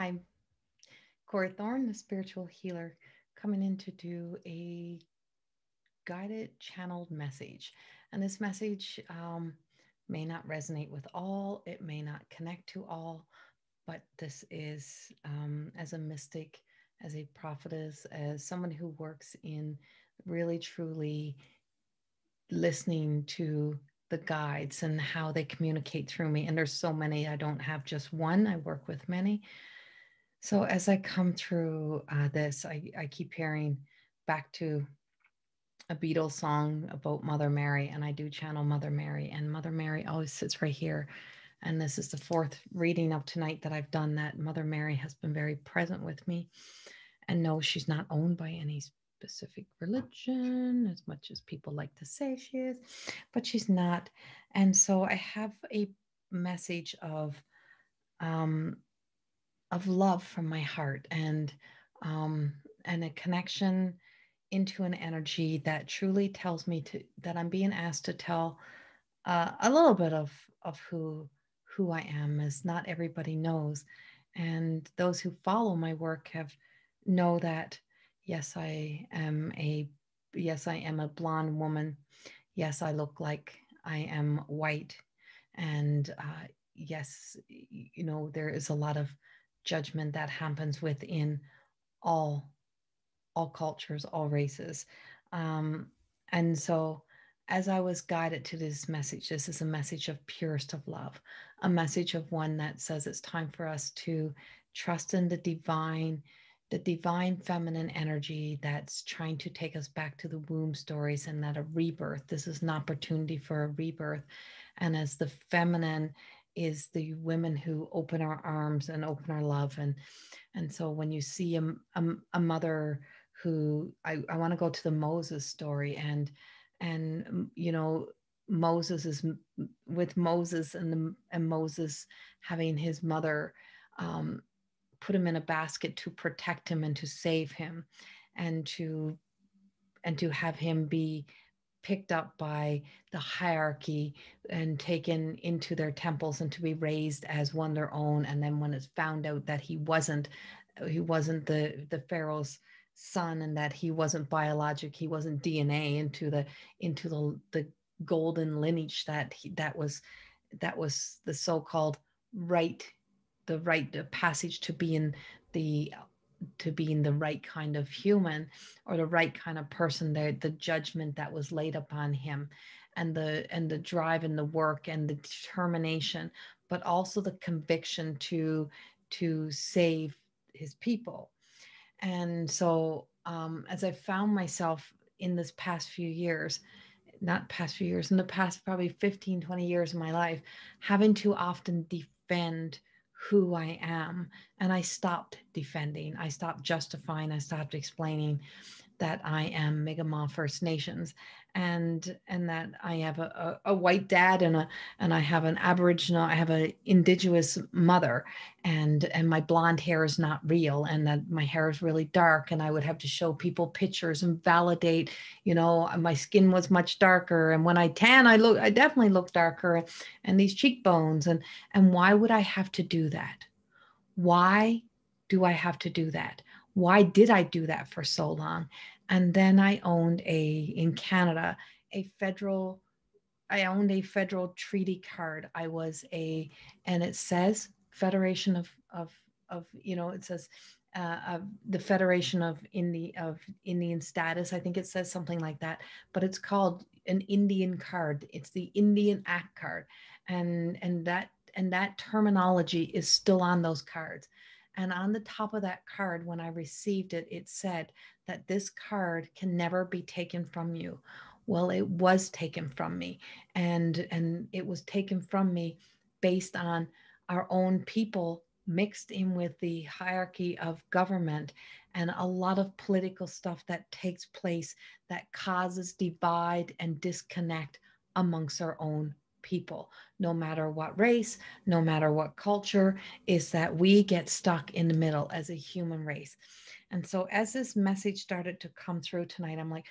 I'm Corrie Thorne, the spiritual healer, coming in to do a guided channeled message. And this message may not resonate with all, it may not connect to all, but this is as a mystic, as a prophetess, as someone who works in really truly listening to the guides and how they communicate through me. And there's so many, I don't have just one, I work with many. So as I come through this, I keep hearing back to a Beatles song about Mother Mary, and I do channel Mother Mary, and Mother Mary always sits right here. And this is the fourth reading of tonight that I've done that Mother Mary has been very present with me. And no, she's not owned by any specific religion as much as people like to say she is, but she's not. And so I have a message um, of love from my heart um, and a connection into an energy that truly tells me that I'm being asked to tell a little bit of who I am, as not everybody knows, and those who follow my work have know that yes, I am a blonde woman. Yes, I look like I am white, and yes, there is a lot of judgment that happens within all all cultures, all races. Um, and so, as I was guided to this is a message of purest of love, a message of one that says it's time for us to trust in the divine feminine energy that's trying to take us back to the womb stories, and that a rebirth, this is an opportunity for a rebirth. And as the feminine is the women who open our arms and open our love. And so when you see a mother who I want to go to the Moses story, and Moses is with Moses, and Moses having his mother um, put him in a basket to protect him and to save him, and to have him be picked up by the hierarchy and taken into their temples and to be raised as one their own. And then when it's found out that he wasn't the Pharaoh's son, and that he wasn't biologic, he wasn't DNA into the golden lineage that was the so-called right the passage the to being the right kind of human, or the right kind of person, the judgment that was laid upon him, and the drive and the work and the determination, but also the conviction to save his people. And so as I found myself in this past few years, not past few years, in the past probably 15, 20 years of my life, having to often defend who I am. And I stopped defending, I stopped justifying, I stopped explaining that I am Mi'kmaq First Nations, and that I have a white dad, and I have an Aboriginal, I have an Indigenous mother, and my blonde hair is not real, and that my hair is really dark, and I would have to show people pictures and validate, my skin was much darker, and when I tan, I definitely look darker, and these cheekbones, and why would I have to do that? Why do I have to do that? Why did I do that for so long? And then in Canada, a federal, I owned a federal treaty card. And it says Federation it says the Federation of Indian Status. I think it says something like that, but it's called an Indian card. It's the Indian Act card, and that terminology is still on those cards. And on the top of that card, when I received it, it said that this card can never be taken from you. Well, it was taken from me, and it was taken from me based on our own people mixed in with the hierarchy of government, and a lot of political stuff that takes place that causes divide and disconnect amongst our own people, no matter what race, no matter what culture, is that we get stuck in the middle as a human race. And so as this message started to come through tonight, I'm like,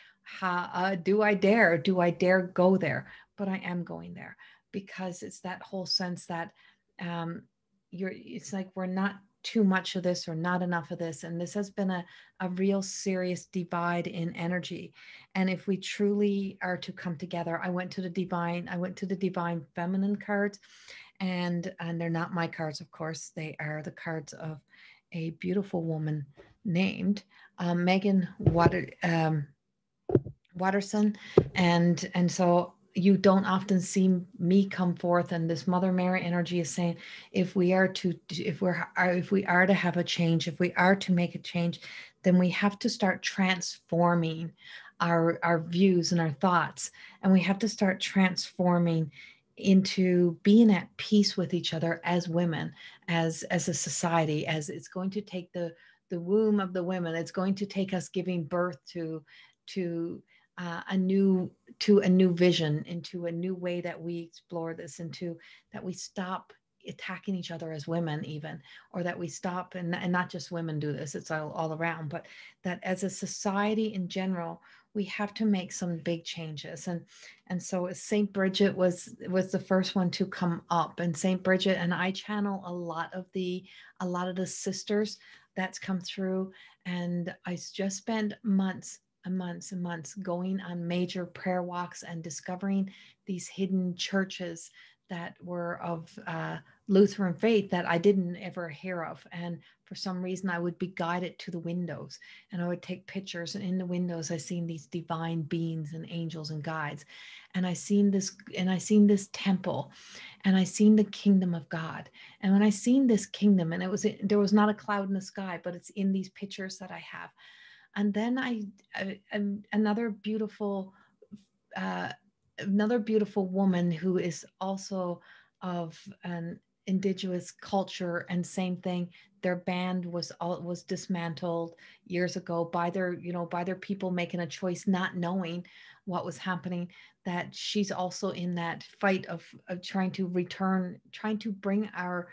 do I dare? Do I dare go there? But I am going there, because it's that whole sense that um, it's like we're not too much of this or not enough of this. And this has been a real serious divide in energy. And if we truly are to come together, I went to the divine feminine cards, and they're not my cards, of course. They are the cards of a beautiful woman named Megan Watterson, and so you don't often see me come forth, and this Mother Mary energy is saying, if we are to have a change, if we are to make a change, then we have to start transforming our views and our thoughts, and we have to start transforming into being at peace with each other as women, as a society. As it's going to take the womb of the women, it's going to take us giving birth to a new vision, into a new way that we explore this, into that we stop attacking each other as women, even, or that we stop, and not just women do this, it's all around, but that as a society in general, we have to make some big changes. And so Saint Bridget was the first one to come up, and Saint Bridget, and I channel a lot of the sisters that's come through. And I just spent months and months and months going on major prayer walks and discovering these hidden churches that were of Lutheran faith that I didn't ever hear of. And for some reason, I would be guided to the windows, and I would take pictures. And in the windows, I seen these divine beings and angels and guides. And I seen this temple, and I seen the kingdom of God. And when I seen this kingdom, and there was not a cloud in the sky, but it's in these pictures that I have. And then another beautiful woman who is also of an indigenous culture, and same thing, their band was dismantled years ago by their people making a choice, not knowing what was happening. That she's also in that fight of trying to bring our,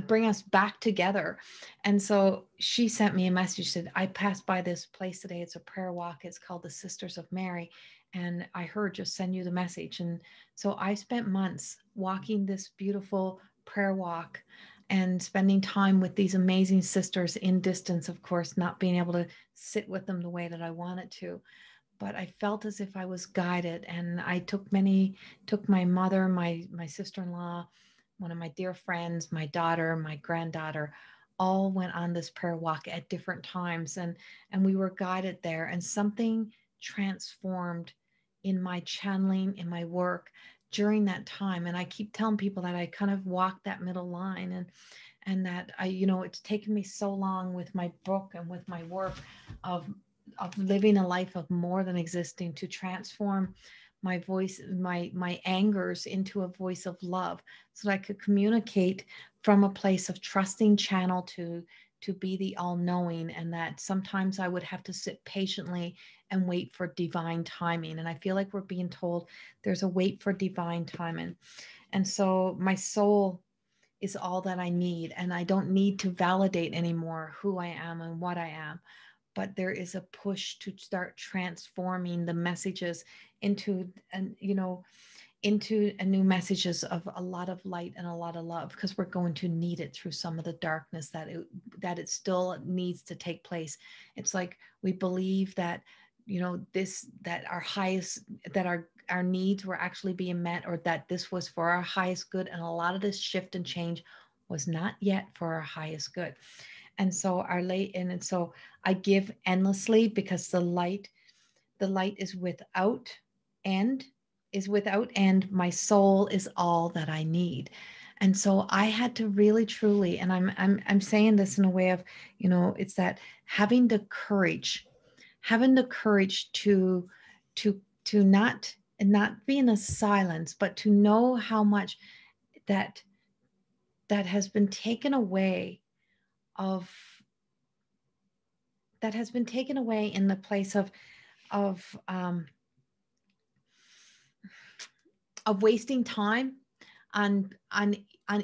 bring us back together. And so she sent me a message, said, I passed by this place today. It's a prayer walk. It's called the Sisters of Mary. And I heard, just send you the message. And so I spent months walking this beautiful prayer walk and spending time with these amazing sisters in distance, of course, not being able to sit with them the way that I wanted to. But I felt as if I was guided. And I took my mother, my sister-in-law, one of my dear friends, my daughter, my granddaughter, all went on this prayer walk at different times, and we were guided there, and something transformed in my channeling, in my work during that time. And I keep telling people that I kind of walked that middle line, and that it's taken me so long with my book and with my work of living a life of more than existing, to transform my voice, my angers, into a voice of love, so that I could communicate from a place of trusting channel to be the all-knowing. And that sometimes I would have to sit patiently and wait for divine timing. And I feel like we're being told there's a wait for divine timing. And so my soul is all that I need, and I don't need to validate anymore who I am and what I am. But there is a push to start transforming the messages into, into a new messages of a lot of light and a lot of love, because we're going to need it through some of the darkness that it still needs to take place. It's like we believe that that our highest, that our needs were actually being met, or that this was for our highest good, and a lot of this shift and change was not yet for our highest good. And so so I give endlessly, because the light is without end, my soul is all that I need. And so I had to really truly, and I'm saying this in a way of, it's that having the courage to not be in a silence, but to know how much that has been taken away of in the place of um, of wasting time on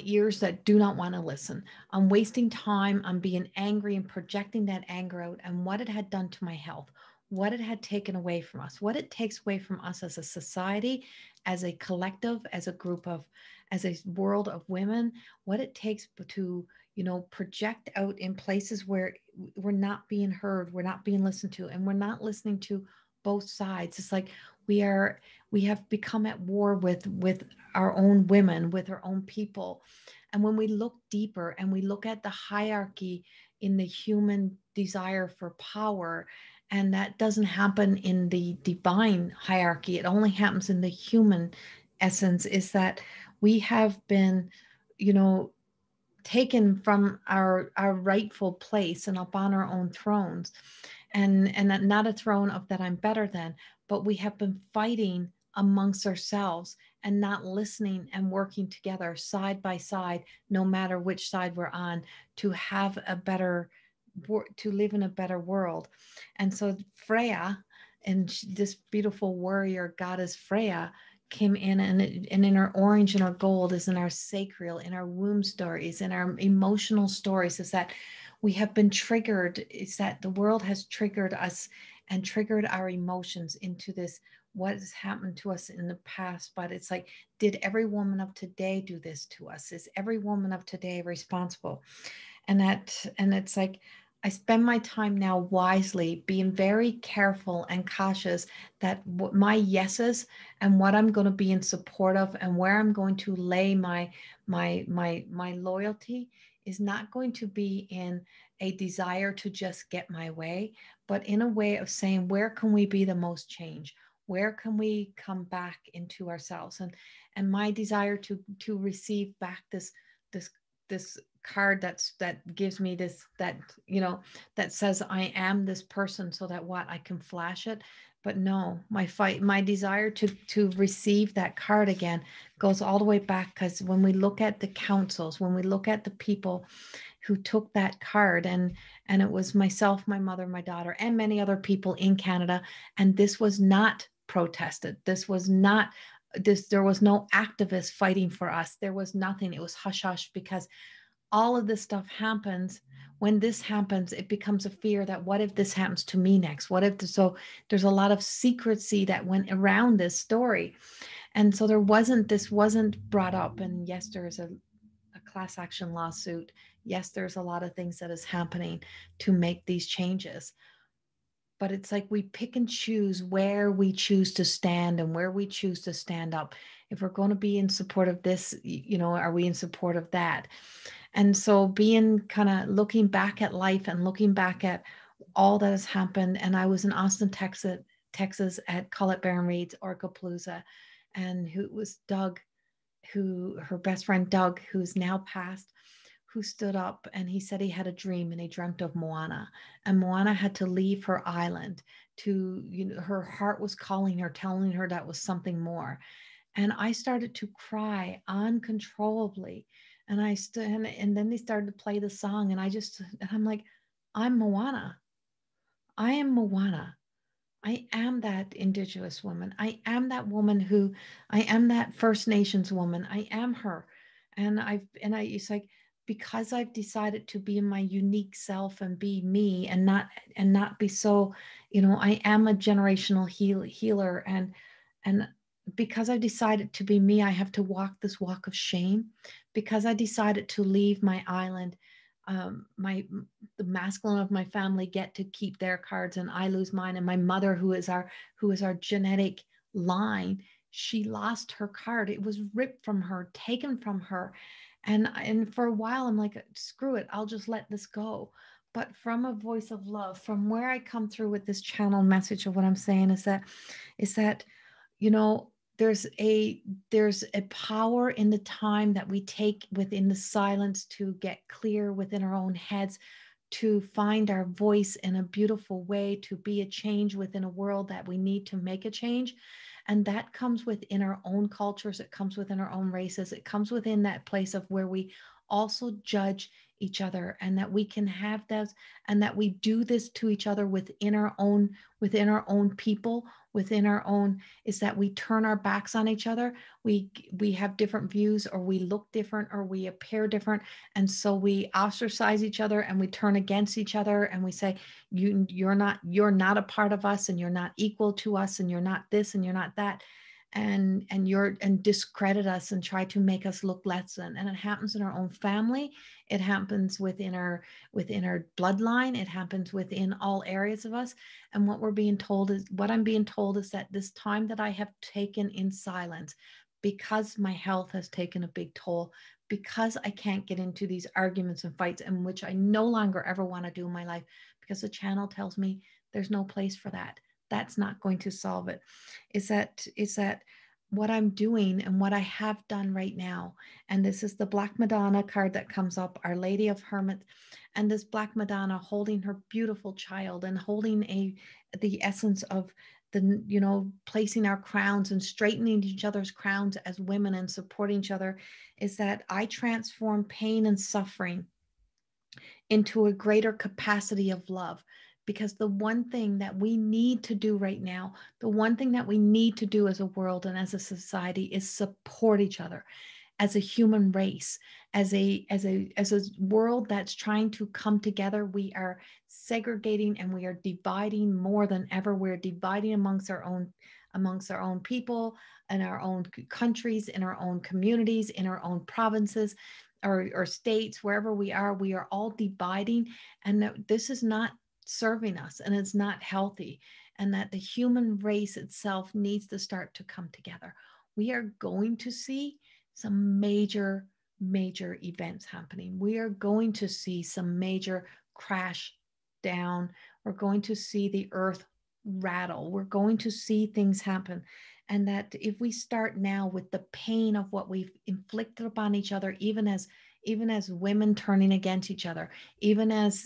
ears that do not want to listen, on wasting time on being angry and projecting that anger out, and what it had done to my health, what it had taken away from us, what it takes away from us as a society, as a collective, as a group of as a world of women, what it takes to, project out in places where we're not being heard, we're not being listened to, and we're not listening to both sides. It's like we are, we have become at war with our own women, with our own people. And when we look deeper and we look at the hierarchy in the human desire for power, and that doesn't happen in the divine hierarchy, it only happens in the human essence, is that we have been, you know, taken from our rightful place and up on our own thrones, and not a throne of that I'm better than, but we have been fighting amongst ourselves and not listening and working together side by side, no matter which side we're on, to have a better, to live in a better world. And so Freya, and this beautiful warrior goddess Freya, came in, and in our orange and our gold is in our sacral, in our womb stories, in our emotional stories, is that we have been triggered, is that the world has triggered us and triggered our emotions into this, what has happened to us in the past. But it's like, did every woman of today do this to us? Is every woman of today responsible? And it's like, I spend my time now wisely, being very careful and cautious that my yeses and what I'm going to be in support of and where I'm going to lay my loyalty is not going to be in a desire to just get my way, but in a way of saying, where can we be the most change? Where can we come back into ourselves? And my desire to receive back this this card that gives me this, that, that says I am this person, so that what I can flash it. But no, my desire to receive that card again goes all the way back, because when we look at the councils, when we look at the people who took that card, and it was myself, my mother, my daughter, and many other people in Canada, and this was not protested, this was not, there was no activist fighting for us, there was nothing, it was hush hush, because all of this stuff happens. When this happens, it becomes a fear that, what if this happens to me next? What if so there's a lot of secrecy that went around this story. And so this wasn't brought up. And yes, there's a class action lawsuit. Yes, there's a lot of things that is happening to make these changes. But it's like we pick and choose where we choose to stand and where we choose to stand up. If we're going to be in support of this, are we in support of that? And so being kind of looking back at life and looking back at all that has happened. And I was in Austin, Texas at Call It Baron Reed's Orcapalooza, and who was Doug, who her best friend Doug, who's now passed, who stood up and he said he had a dream, and he dreamt of Moana, and Moana had to leave her island to, her heart was calling her, telling her that was something more. And I started to cry uncontrollably. And I stood, and then they started to play the song, and I'm like, I'm Moana. I am Moana. I am that Indigenous woman. I am that woman who, I am that First Nations woman. I am her. It's like, because I've decided to be my unique self and be me, and not be so, I am a generational healer. And because I decided to be me, I have to walk this walk of shame. Because I decided to leave my island, the masculine of my family get to keep their cards, and I lose mine. And my mother, who is our genetic line, she lost her card. It was ripped from her, taken from her. And for a while, I'm like, screw it, I'll just let this go. But from a voice of love, from where I come through with this channel message of what I'm saying, is that, you know, there's a power in the time that we take within the silence to get clear within our own heads, to find our voice in a beautiful way, to be a change within a world that we need to make a change. And that comes within our own cultures, it comes within our own races, it comes within that place of where we also judge each other, and that we can have those, and that we do this to each other within our own people, within our own, is that we turn our backs on each other. We have different views, or we look different, or we appear different, and so we ostracize each other, and we turn against each other, and we say, you're not a part of us, and you're not equal to us, and you're not this, and you're not that. and discredit us and try to make us look less than. And it happens in our own family. It happens within our bloodline. It happens within all areas of us. And what I'm being told is that this time that I have taken in silence, because my health has taken a big toll, because I can't get into these arguments and fights, in which I no longer ever want to do in my life, because the channel tells me there's no place for that. That's not going to solve it. Is that what I'm doing and what I have done right now. And this is the Black Madonna card that comes up, Our Lady of Hermit, and this Black Madonna holding her beautiful child and holding the essence of placing our crowns and straightening each other's crowns as women and supporting each other, is that I transform pain and suffering into a greater capacity of love. Because the one thing that we need to do right now, the one thing that we need to do as a world and as a society, is support each other as a human race, as a world that's trying to come together. We are segregating and we are dividing more than ever. We're dividing amongst our own people, in our own countries, in our own communities, in our own provinces or states. Wherever we are all dividing, and this is not serving us, and it's not healthy, and that the human race itself needs to start to come together. We are going to see some major events happening. We are going to see some major crash down. We're going to see the earth rattle. We're going to see things happen. And that if we start now with the pain of what we've inflicted upon each other, even as women turning against each other, even as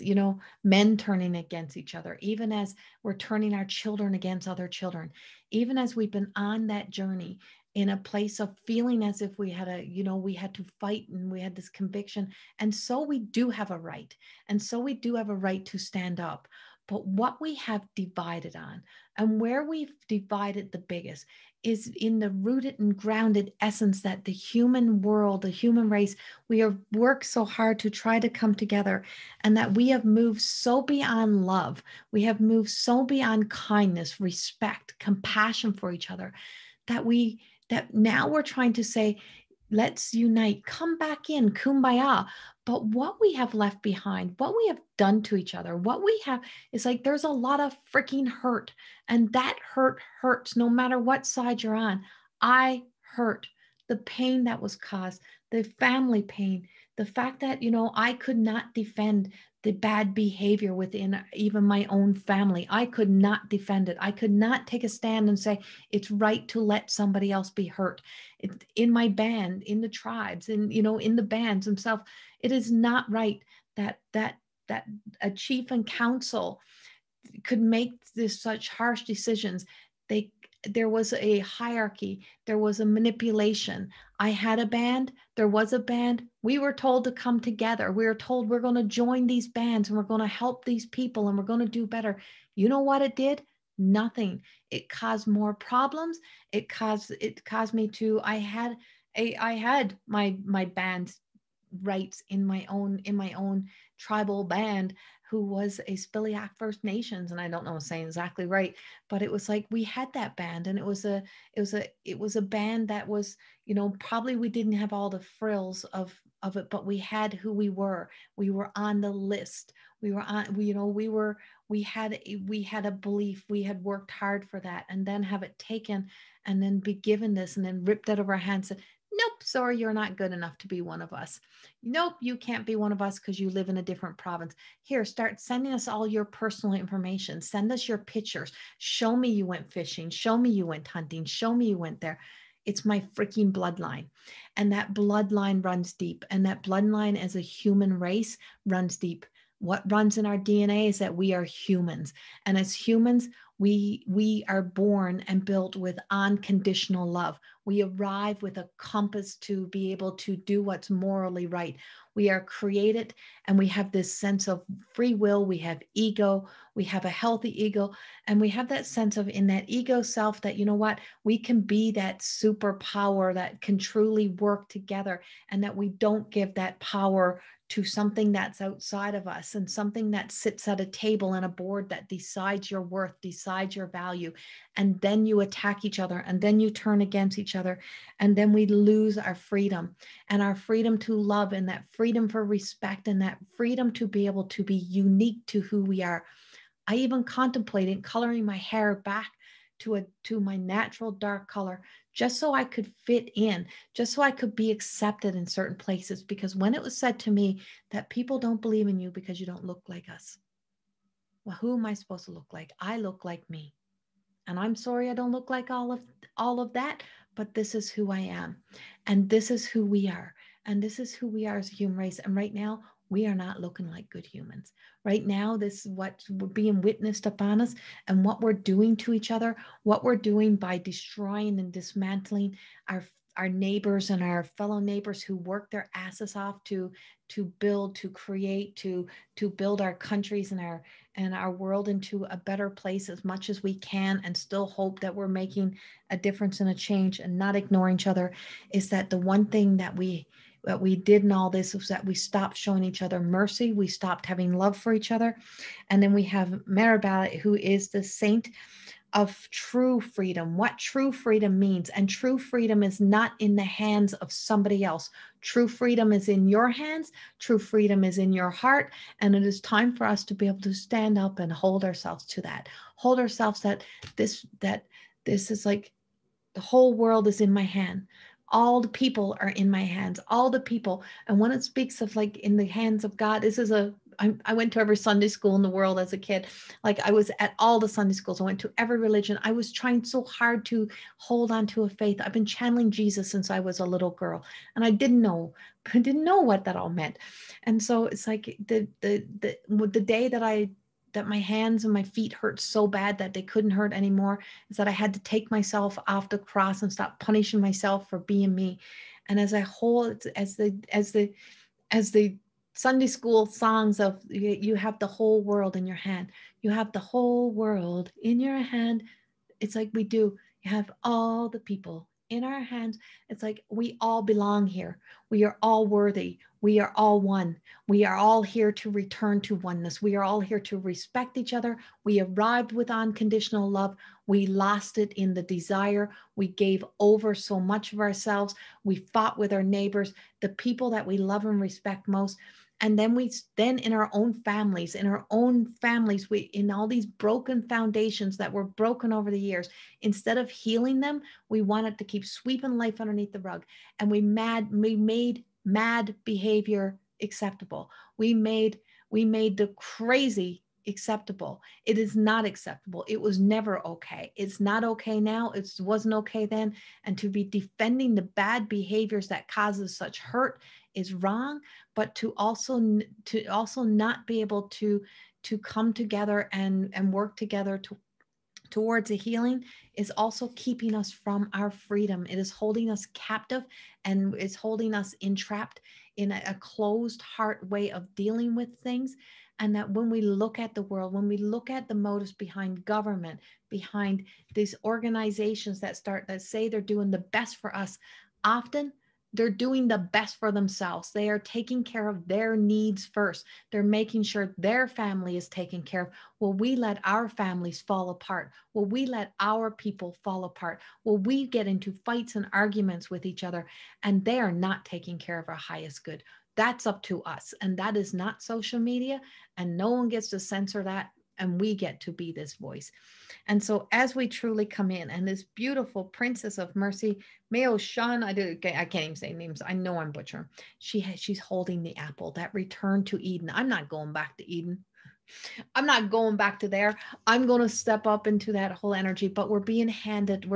men turning against each other, even as we're turning our children against other children, even as we've been on that journey in a place of feeling as if we had to fight, and we had this conviction. And so we do have a right. And so we do have a right to stand up. But what we have divided on, and where we've divided the biggest, is in the rooted and grounded essence that the human world, the human race, we have worked so hard to try to come together, and that we have moved so beyond love. We have moved so beyond kindness, respect, compassion for each other, that now we're trying to say, let's unite, come back in, kumbaya. But what we have left behind, what we have done to each other, what we have is like, there's a lot of freaking hurt. And that hurt hurts no matter what side you're on. I hurt. The pain that was caused, the family pain, the fact that, I could not defend the bad behavior within even my own family. I could not defend it. I could not take a stand and say it's right to let somebody else be hurt. In my band, in the tribes, in the bands themselves, it is not right that a chief and council could make such harsh decisions. There was a hierarchy, there was a manipulation. I had a band, there was a band. We were told to come together. We were told we're going to join these bands and we're going to help these people and we're going to do better. You know what it did? Nothing. It caused more problems. It caused me to, I had my band rights in my own tribal band, who was a Spiliak First Nations, and I don't know if I'm saying exactly right, but it was like we had that band, and it was a band that was, probably we didn't have all the frills of it, but we had who we were. We were on the list. We were on, we had a belief. We had worked hard for that, and then have it taken, and then be given this, and then ripped out of our hands. Nope, sorry, you're not good enough to be one of us. Nope, you can't be one of us because you live in a different province. Here, start sending us all your personal information. Send us your pictures. Show me you went fishing. Show me you went hunting. Show me you went there. It's my freaking bloodline. And that bloodline runs deep. And that bloodline as a human race runs deep. What runs in our DNA is that we are humans. And as humans, we are born and built with unconditional love. We arrive with a compass to be able to do what's morally right. We are created, and we have this sense of free will. We have ego. We have a healthy ego. And we have that sense of, in that ego self, that, you know what, we can be that superpower that can truly work together, and that we don't give that power to something that's outside of us, and something that sits at a table and a board that decides your worth, decides your value. And then you attack each other, and then you turn against each other. And then we lose our freedom, and our freedom to love, and that freedom for respect, and that freedom to be able to be unique to who we are. I even contemplated coloring my hair back to my natural dark color, just so I could fit in, just so I could be accepted in certain places. Because when it was said to me that people don't believe in you because you don't look like us, well, who am I supposed to look like? I look like me. And I'm sorry I don't look like all of that, but this is who I am. And this is who we are. And this is who we are as a human race. And right now, we are not looking like good humans. Right now, this is what's being witnessed upon us, and what we're doing to each other, what we're doing by destroying and dismantling our neighbors and our fellow neighbors who work their asses off to build, to create, to build our countries and our world into a better place as much as we can, and still hope that we're making a difference and a change, and not ignoring each other. Is that the one thing that we did in all this, was that we stopped showing each other mercy. We stopped having love for each other. And then we have Maribel, who is the saint of true freedom, what true freedom means. And true freedom is not in the hands of somebody else. True freedom is in your hands. True freedom is in your heart. And it is time for us to be able to stand up and hold ourselves to that. Hold ourselves that this is like, the whole world is in my hand. All the people are in my hands. All the people. And when it speaks of like in the hands of God, this is I went to every Sunday school in the world as a kid. Like, I was at all the Sunday schools. I went to every religion. I was trying so hard to hold on to a faith. I've been channeling Jesus since I was a little girl, and I didn't know what that all meant. And so it's like the day that my hands and my feet hurt so bad that they couldn't hurt anymore, is that I had to take myself off the cross and stop punishing myself for being me. And as I hold, as the Sunday school songs of, you have the whole world in your hand. You have the whole world in your hand. It's like we do. You have all the people in our hands. It's like we all belong here. We are all worthy. We are all one. We are all here to return to oneness. We are all here to respect each other. We arrived with unconditional love. We lost it in the desire. We gave over so much of ourselves. We fought with our neighbors, the people that we love and respect most. And then in our own families, we, in all these broken foundations that were broken over the years, instead of healing them, we wanted to keep sweeping life underneath the rug. And we made mad behavior acceptable. We made the crazy acceptable. It is not acceptable. It was never okay. It's not okay now. It wasn't okay then. And to be defending the bad behaviors that causes such hurt is wrong. But to also not be able to come together and work together towards a healing is also keeping us from our freedom. It is holding us captive, and is holding us entrapped in a closed heart way of dealing with things. And that when we look at the world, when we look at the motives behind government, behind these organizations that say they're doing the best for us, often they're doing the best for themselves. They are taking care of their needs first. They're making sure their family is taken care of. Will we let our families fall apart? Will we let our people fall apart? Will we get into fights and arguments with each other, and they are not taking care of our highest good? That's up to us. And that is not social media, and no one gets to censor that. And we get to be this voice. And so as we truly come in, and this beautiful Princess of Mercy, Meo Shan, I can't even say names. I know I'm butchering. She's holding the apple, that return to Eden. I'm not going back to Eden. I'm not going back to there. I'm going to step up into that whole energy, but we're being handed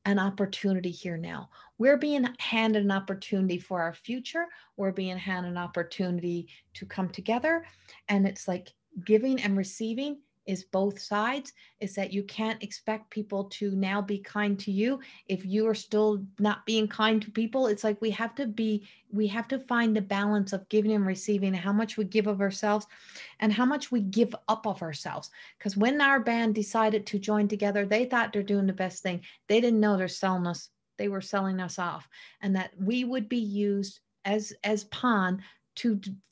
an opportunity here now. We're being handed an opportunity for our future. We're being handed an opportunity to come together. And it's like giving and receiving is both sides, is that you can't expect people to now be kind to you if you are still not being kind to people. It's like we have to find the balance of giving and receiving, how much we give of ourselves and how much we give up of ourselves. Because when our band decided to join together, they thought they're doing the best thing. They didn't know they were selling us off, and that we would be used as pawn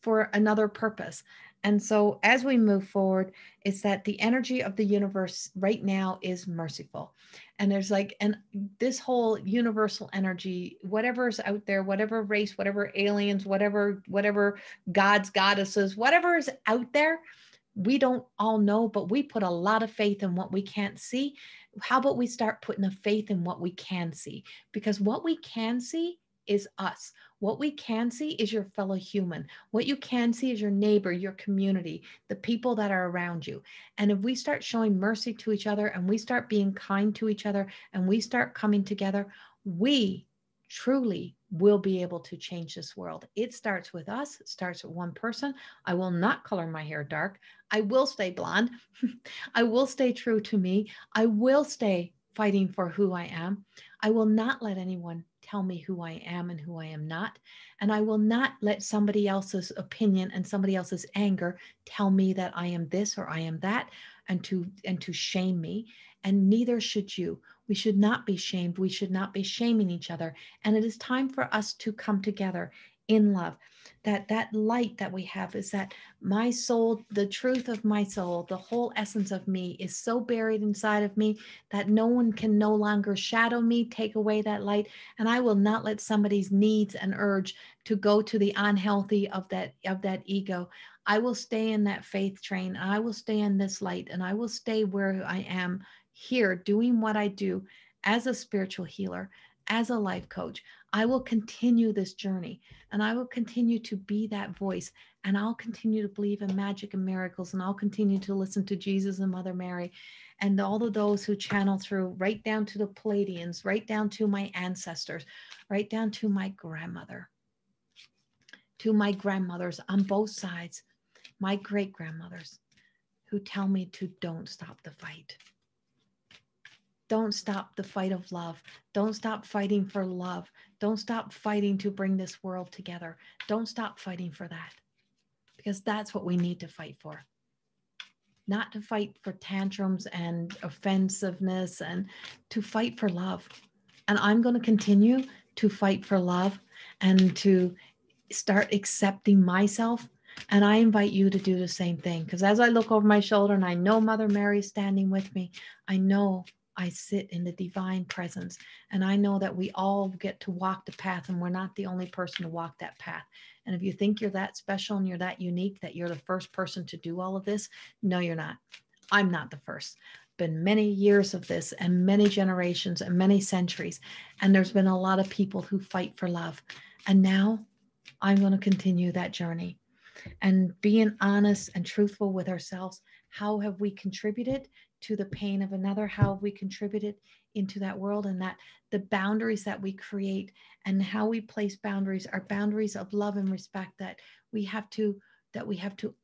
for another purpose. And so as we move forward, it's that the energy of the universe right now is merciful. And there's like, and this whole universal energy, whatever is out there, whatever race, whatever aliens, whatever gods, goddesses, whatever is out there, we don't all know, but we put a lot of faith in what we can't see. How about we start putting a faith in what we can see? Because what we can see is us. What we can see is your fellow human. What you can see is your neighbor, your community, the people that are around you. And if we start showing mercy to each other and we start being kind to each other and we start coming together, we truly will be able to change this world. It starts with us. It starts with one person. I will not color my hair dark. I will stay blonde. I will stay true to me. I will stay fighting for who I am. I will not let anyone tell me who I am and who I am not. And I will not let somebody else's opinion and somebody else's anger tell me that I am this or I am that, and to shame me. And neither should you. We should not be shamed. We should not be shaming each other. And it is time for us to come together in love. That light that we have is that my soul, the truth of my soul, the whole essence of me is so buried inside of me that no one can no longer shadow me, take away that light. And I will not let somebody's needs and urge to go to the unhealthy of that ego. I will stay in that faith train. I will stay in this light, and I will stay where I am here doing what I do as a spiritual healer, as a life coach. I will continue this journey, and I will continue to be that voice, and I'll continue to believe in magic and miracles, and I'll continue to listen to Jesus and Mother Mary and all of those who channel through, right down to the Palladians, right down to my ancestors, right down to my grandmother, to my grandmothers on both sides, my great grandmothers, who tell me to don't stop the fight. Don't stop the fight of love. Don't stop fighting for love. Don't stop fighting to bring this world together. Don't stop fighting for that, because that's what we need to fight for. Not to fight for tantrums and offensiveness, and to fight for love. And I'm going to continue to fight for love and to start accepting myself. And I invite you to do the same thing, because as I look over my shoulder and I know Mother Mary is standing with me, I know I sit in the divine presence, and I know that we all get to walk the path, and we're not the only person to walk that path. And if you think you're that special and you're that unique, that you're the first person to do all of this, no, you're not. I'm not the first. Been many years of this and many generations and many centuries, and there's been a lot of people who fight for love. And now I'm going to continue that journey, and being honest and truthful with ourselves. How have we contributed to the pain of another? How have we contributed into that world? And that the boundaries that we create and how we place boundaries are boundaries of love and respect, that we have to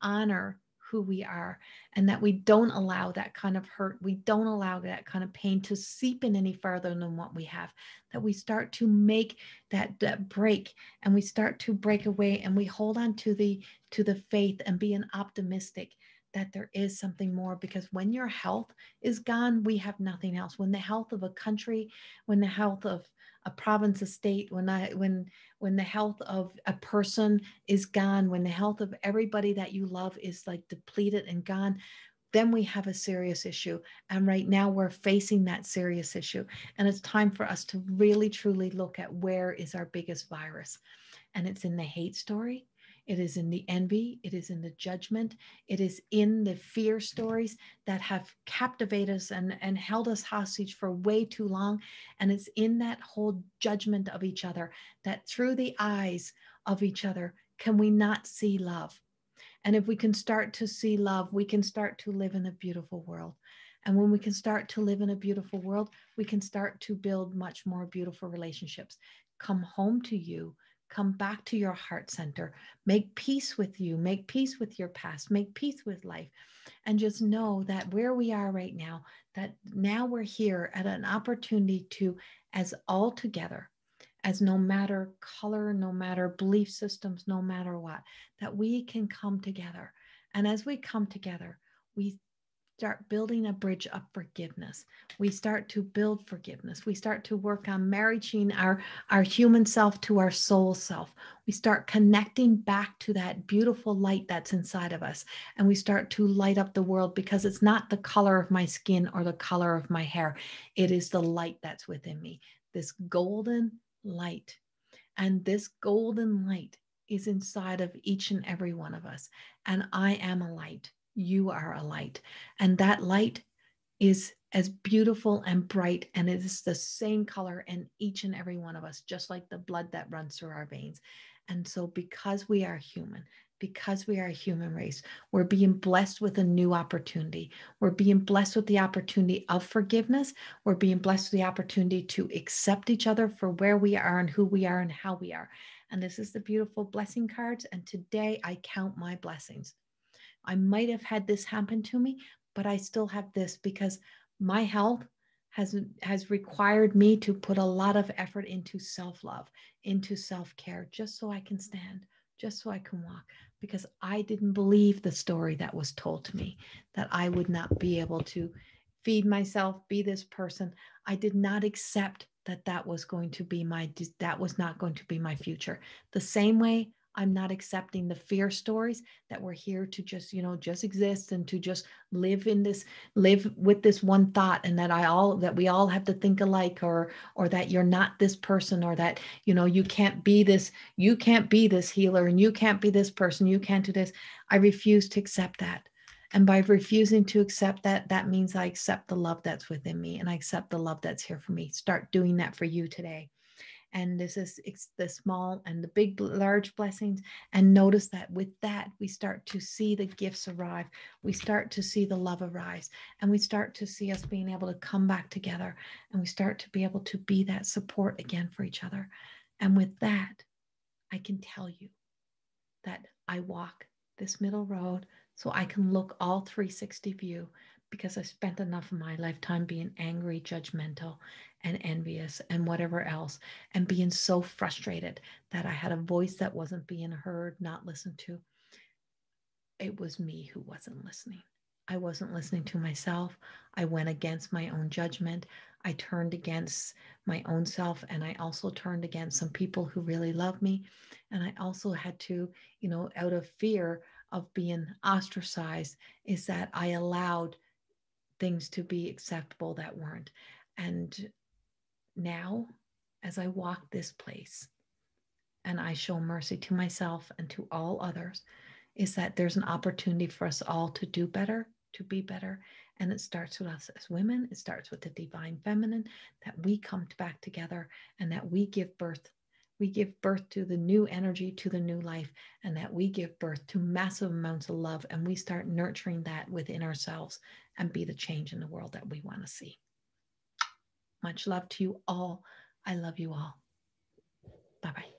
honor who we are, and that we don't allow that kind of hurt, we don't allow that kind of pain to seep in any further than what we have, that we start to make that break, and we start to break away, and we hold on to the faith and being optimistic that there is something more. Because when your health is gone, we have nothing else. When the health of a country, when the health of a province, a state, when the health of a person is gone, when the health of everybody that you love is like depleted and gone, then we have a serious issue. And right now we're facing that serious issue. And it's time for us to really, truly look at where is our biggest virus. And it's in the hate story. It is in the envy. It is in the judgment. It is in the fear stories that have captivated us and held us hostage for way too long. And it's in that whole judgment of each other, that through the eyes of each other, can we not see love? And if we can start to see love, we can start to live in a beautiful world. And when we can start to live in a beautiful world, we can start to build much more beautiful relationships. Come home to you. come back to your heart center, make peace with you, make peace with your past, make peace with life, and just know that where we are right now, that now we're here at an opportunity to, as all together, as no matter color, no matter belief systems, no matter what, that we can come together. And as we come together, we start building a bridge of forgiveness. We start to build forgiveness. We start to work on marrying our human self to our soul self. We start connecting back to that beautiful light that's inside of us. And we start to light up the world, because it's not the color of my skin or the color of my hair. It is the light that's within me, this golden light. And this golden light is inside of each and every one of us. And I am a light. You are a light. And that light is as beautiful and bright, and it is the same color in each and every one of us, just like the blood that runs through our veins. And so, because we are human, because we are a human race, we're being blessed with a new opportunity. We're being blessed with the opportunity of forgiveness. We're being blessed with the opportunity to accept each other for where we are and who we are and how we are. And this is the beautiful blessing cards. And today I count my blessings. I might have had this happen to me, but I still have this, because my health has required me to put a lot of effort into self-love, into self-care, just so I can stand, just so I can walk, because I didn't believe the story that was told to me, that I would not be able to feed myself, be this person. I did not accept that that was not going to be my future. The same way I'm not accepting the fear stories that we're here to just, just exist and to just live with this one thought, and that we all have to think alike, or that you're not this person, or that, you can't be this healer, and you can't be this person, you can't do this. I refuse to accept that. And by refusing to accept that, that means I accept the love that's within me, and I accept the love that's here for me. Start doing that for you today. And this is the small and the big, large blessings. And notice that with that, we start to see the gifts arrive. We start to see the love arise, and we start to see us being able to come back together, and we start to be able to be that support again for each other. And with that, I can tell you that I walk this middle road so I can look all 360 view, because I spent enough of my lifetime being angry, judgmental, and envious, and whatever else, and being so frustrated that I had a voice that wasn't being heard, not listened to. It was me who wasn't listening. I wasn't listening to myself. I went against my own judgment. I turned against my own self, and I also turned against some people who really love me. And I also had to, out of fear of being ostracized, is that I allowed things to be acceptable that weren't. And now, as I walk this place and I show mercy to myself and to all others, is that there's an opportunity for us all to do better, to be better. And it starts with us as women. It starts with the divine feminine, that we come back together, and that we give birth. We give birth to the new energy, to the new life, and that we give birth to massive amounts of love, and we start nurturing that within ourselves and be the change in the world that we want to see. Much love to you all. I love you all. Bye-bye.